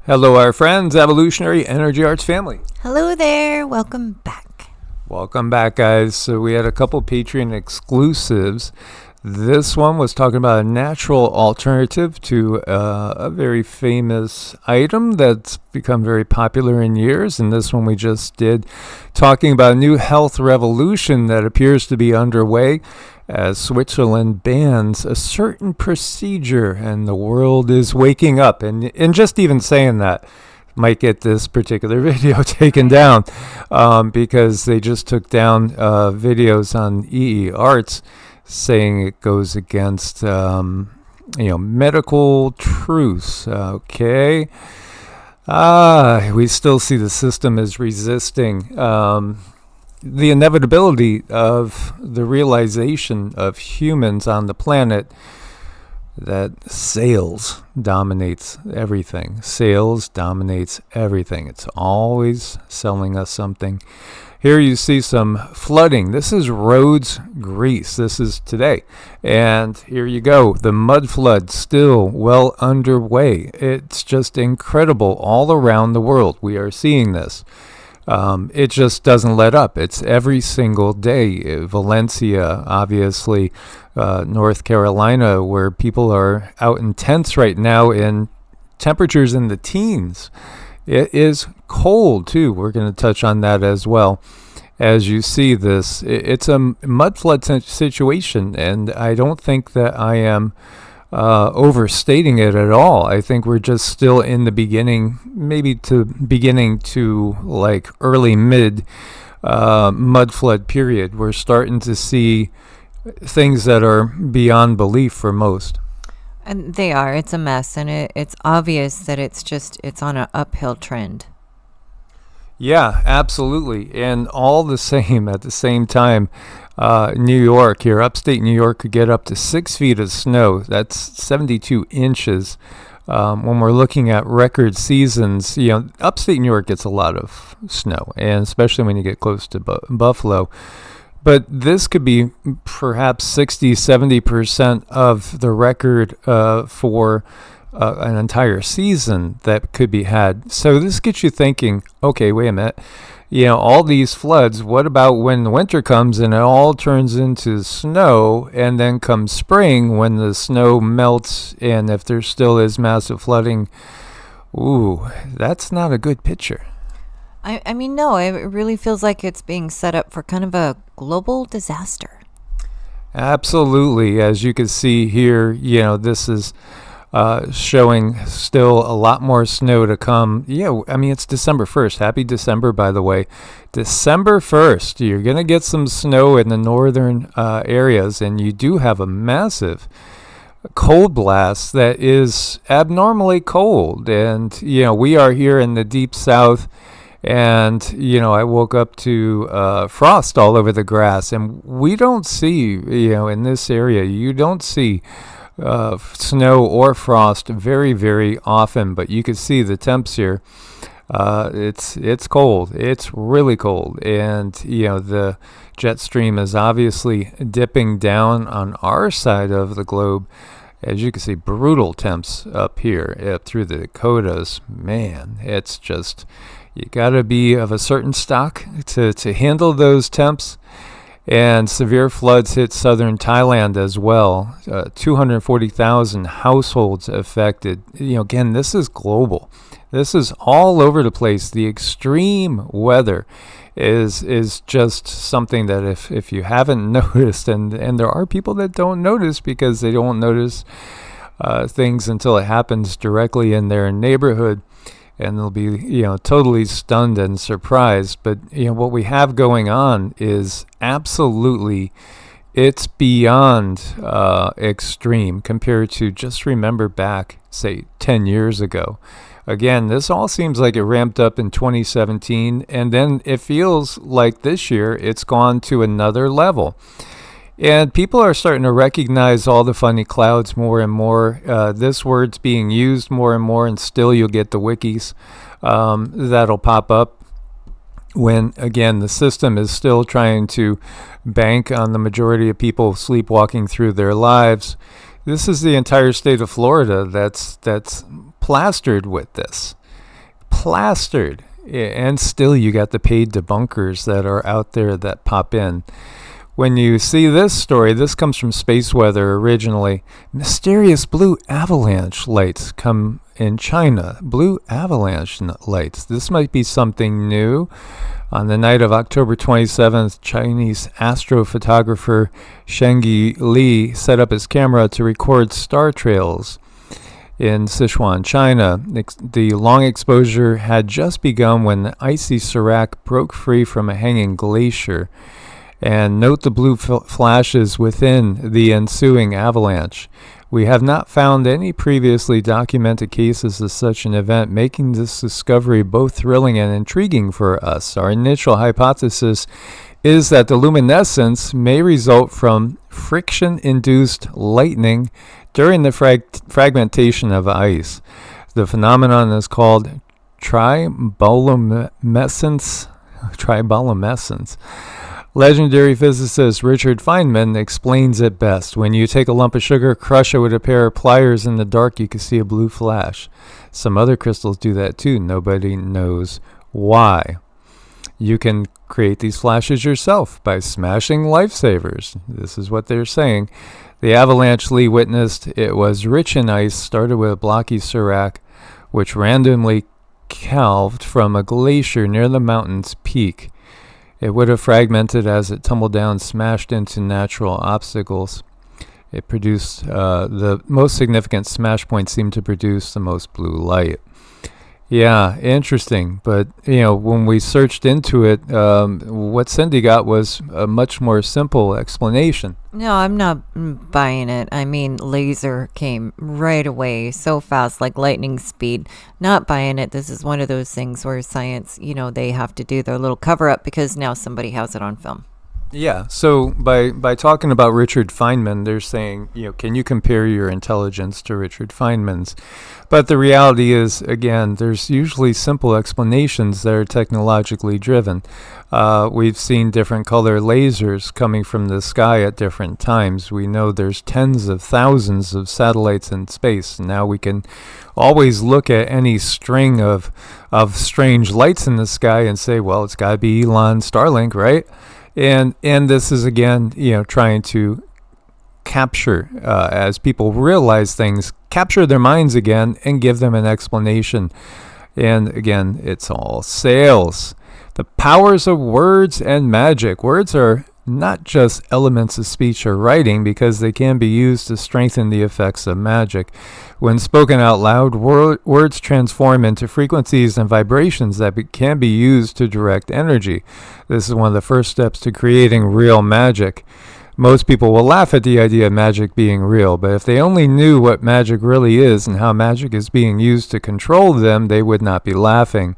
Hello, our friends, Evolutionary Energy Arts family. Hello there. Welcome back. Welcome back, guys. So we had a couple Patreon exclusives. This one was talking about a natural alternative to a very famous item that's become very popular in years. And this one we just did talking about a new health revolution that appears to be underway as Switzerland bans a certain procedure and the world is waking up. And just even saying that might get this particular video taken down because they just took down videos on EEARTS saying it goes against medical truths. Okay. We still see the system is resisting the inevitability of the realization of humans on the planet that sales dominates everything. Sales dominates everything. It's always selling us something. Here you see some flooding. This is Rhodes, Greece. This is today. And here you go. The mud flood still well underway. It's just incredible all around the world. We are seeing this. It just doesn't let up. It's every single day. Valencia, obviously, North Carolina, where people are out in tents right now in temperatures in the teens. It is cold, too. We're going to touch on that as well. As you see this, it's a mud flood situation, and I don't think that I am overstating it at all. I think we're just still in the beginning, maybe beginning to like early mid mud flood period. We're starting to see things that are beyond belief for most. And they are. It's a mess, and it's obvious that it's on an uphill trend. Yeah, absolutely. And all the same, at the same time, New York, here, upstate New York, could get up to 6 feet of snow. That's 72 inches. When we're looking at record seasons, upstate New York gets a lot of snow, and especially when you get close to Buffalo. But this could be perhaps 60-70% of the record for an entire season that could be had. So this gets you thinking, okay, wait a minute. All these floods, what about when the winter comes and it all turns into snow, and then comes spring when the snow melts and if there still is massive flooding? Ooh, that's not a good picture. I mean, no, it really feels like it's being set up for kind of a global disaster. Absolutely. As you can see here, this is showing still a lot more snow to come. Yeah, I mean, it's December 1st. Happy December, by the way. December 1st, you're going to get some snow in the northern areas, and you do have a massive cold blast that is abnormally cold. And, we are here in the deep south. And, I woke up to frost all over the grass, and we don't see, in this area, you don't see snow or frost very, very often, but you can see the temps here. It's cold. It's really cold. And, the jet stream is obviously dipping down on our side of the globe. As you can see, brutal temps up here up through the Dakotas. Man, it's just... You got to be of a certain stock to handle those temps. And severe floods hit southern Thailand as well. 240,000 households affected. Again, this is global. This is all over the place. The extreme weather is just something that if you haven't noticed, and there are people that don't notice because they don't notice things until it happens directly in their neighborhood. And they'll be, totally stunned and surprised. But, what we have going on is absolutely, it's beyond extreme compared to just remember back, say, 10 years ago. Again, this all seems like it ramped up in 2017, and then it feels like this year it's gone to another level. And people are starting to recognize all the funny clouds more and more. This word's being used more and more, and still you'll get the wikis that'll pop up when, again, the system is still trying to bank on the majority of people sleepwalking through their lives. This is the entire state of Florida that's plastered with this. plastered. And still you got the paid debunkers that are out there that pop in. When you see this story, this comes from Space Weather originally. Mysterious blue avalanche lights come in China. Blue avalanche lights. This might be something new. On the night of October 27th, Chinese astrophotographer Shengyi Li set up his camera to record star trails in Sichuan, China. The long exposure had just begun when the icy serac broke free from a hanging glacier. And note the blue flashes within the ensuing avalanche. We have not found any previously documented cases of such an event, making this discovery both thrilling and intriguing for us. Our initial hypothesis is that the luminescence may result from friction-induced lightning during the fragmentation of ice. The phenomenon is called triboluminescence. Legendary physicist Richard Feynman explains it best. When you take a lump of sugar, crush it with a pair of pliers in the dark, you can see a blue flash. Some other crystals do that too. Nobody knows why. You can create these flashes yourself by smashing lifesavers. This is what they're saying. The avalanche Lee witnessed, it was rich in ice, started with a blocky serac, which randomly calved from a glacier near the mountain's peak. It would have fragmented as it tumbled down, smashed into natural obstacles. It produced the most significant smash points seemed to produce the most blue light. Yeah, interesting. But, when we searched into it, what Cindy got was a much more simple explanation. No, I'm not buying it. I mean, laser came right away so fast, like lightning speed. Not buying it. This is one of those things where science, they have to do their little cover up because now somebody has it on film. Yeah, so by talking about Richard Feynman, they're saying, can you compare your intelligence to Richard Feynman's? But the reality is, again, there's usually simple explanations that are technologically driven. We've seen different color lasers coming from the sky at different times. We know there's tens of thousands of satellites in space. Now we can always look at any string of strange lights in the sky and say, well, it's got to be Elon Starlink, right? And this is, again, trying to capture, as people realize things, capture their minds again and give them an explanation. And again, it's all sales. The powers of words and magic. Words are not just elements of speech or writing because they can be used to strengthen the effects of magic. When spoken out loud, words transform into frequencies and vibrations that can be used to direct energy. This is one of the first steps to creating real magic. Most people will laugh at the idea of magic being real, but if they only knew what magic really is and how magic is being used to control them, they would not be laughing.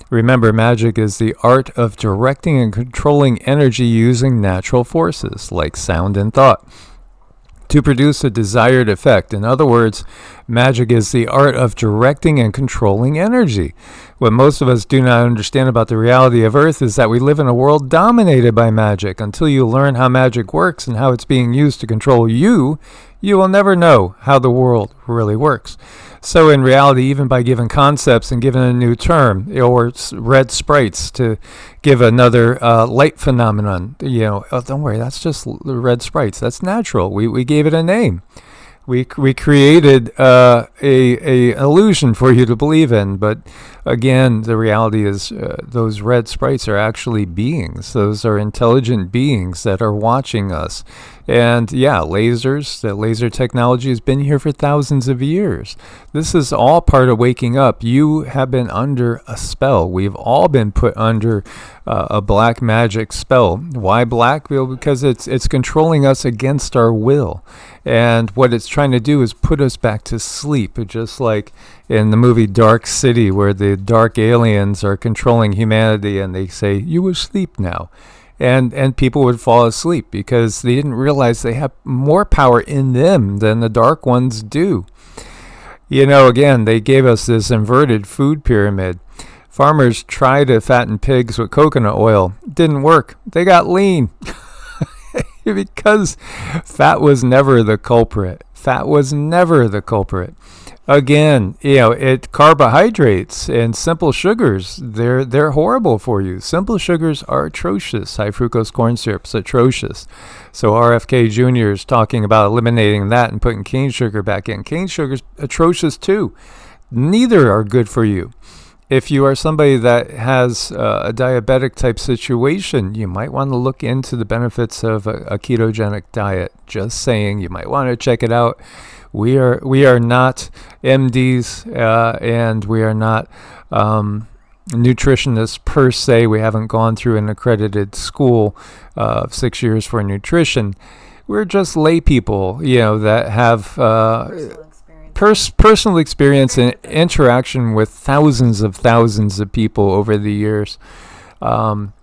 Remember, magic is the art of directing and controlling energy using natural forces, like sound and thought, to produce a desired effect. In other words, magic is the art of directing and controlling energy. What most of us do not understand about the reality of Earth is that we live in a world dominated by magic. Until you learn how magic works and how it's being used to control you, you will never know how the world really works. So in reality, even by giving concepts and giving a new term, or red sprites to give another light phenomenon, oh, don't worry, that's just red sprites. That's natural. We gave it a name. We created a illusion for you to believe in, but again, the reality is those red sprites are actually beings. Those are intelligent beings that are watching us. And yeah, lasers, the laser technology has been here for thousands of years. This is all part of waking up. You have been under a spell. We've all been put under a black magic spell. Why black? Well, because it's controlling us against our will. And what it's trying to do is put us back to sleep, just like in the movie Dark City, where the dark aliens are controlling humanity and they say, you asleep now. And people would fall asleep because they didn't realize they have more power in them than the dark ones do. Again, they gave us this inverted food pyramid. Farmers tried to fatten pigs with coconut oil. Didn't work. They got lean. Because fat was never the culprit. Fat was never the culprit. Again, carbohydrates and simple sugars, they're horrible for you. Simple sugars are atrocious. High fructose corn syrup's atrocious. So RFK Jr. is talking about eliminating that and putting cane sugar back in. Cane sugar's atrocious too. Neither are good for you. If you are somebody that has a diabetic type situation, you might want to look into the benefits of a ketogenic diet. Just saying, you might want to check it out. We are not MDs and we are not nutritionists per se. We haven't gone through an accredited school of 6 years for nutrition. We're just lay people, that have personal experience and interaction with thousands of people over the years. And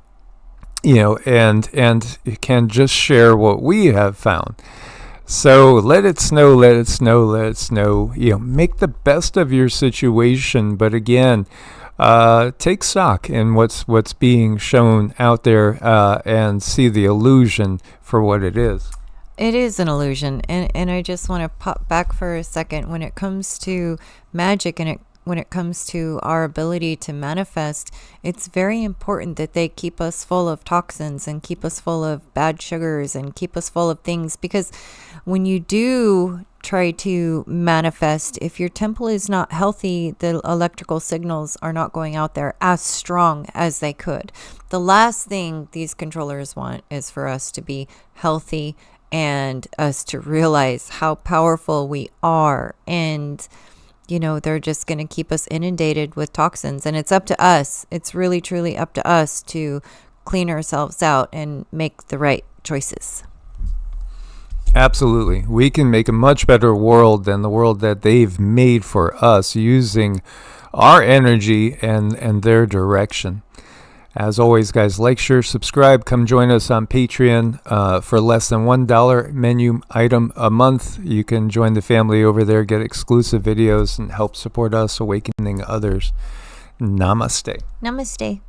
can just share what we have found. So let it snow. Make the best of your situation. But again, take stock in what's being shown out there and see the illusion for what it is. It is an illusion. And I just want to pop back for a second. When it comes to magic and when it comes to our ability to manifest, it's very important that they keep us full of toxins and keep us full of bad sugars and keep us full of things. Because when you do try to manifest, if your temple is not healthy, the electrical signals are not going out there as strong as they could. The last thing these controllers want is for us to be healthy and us to realize how powerful we are. And they're just going to keep us inundated with toxins. And it's up to us. It's really, truly up to us to clean ourselves out and make the right choices. Absolutely. We can make a much better world than the world that they've made for us using our energy and their direction. As always, guys, like, share, subscribe. Come join us on Patreon for less than $1 menu item a month. You can join the family over there, get exclusive videos, and help support us awakening others. Namaste. Namaste.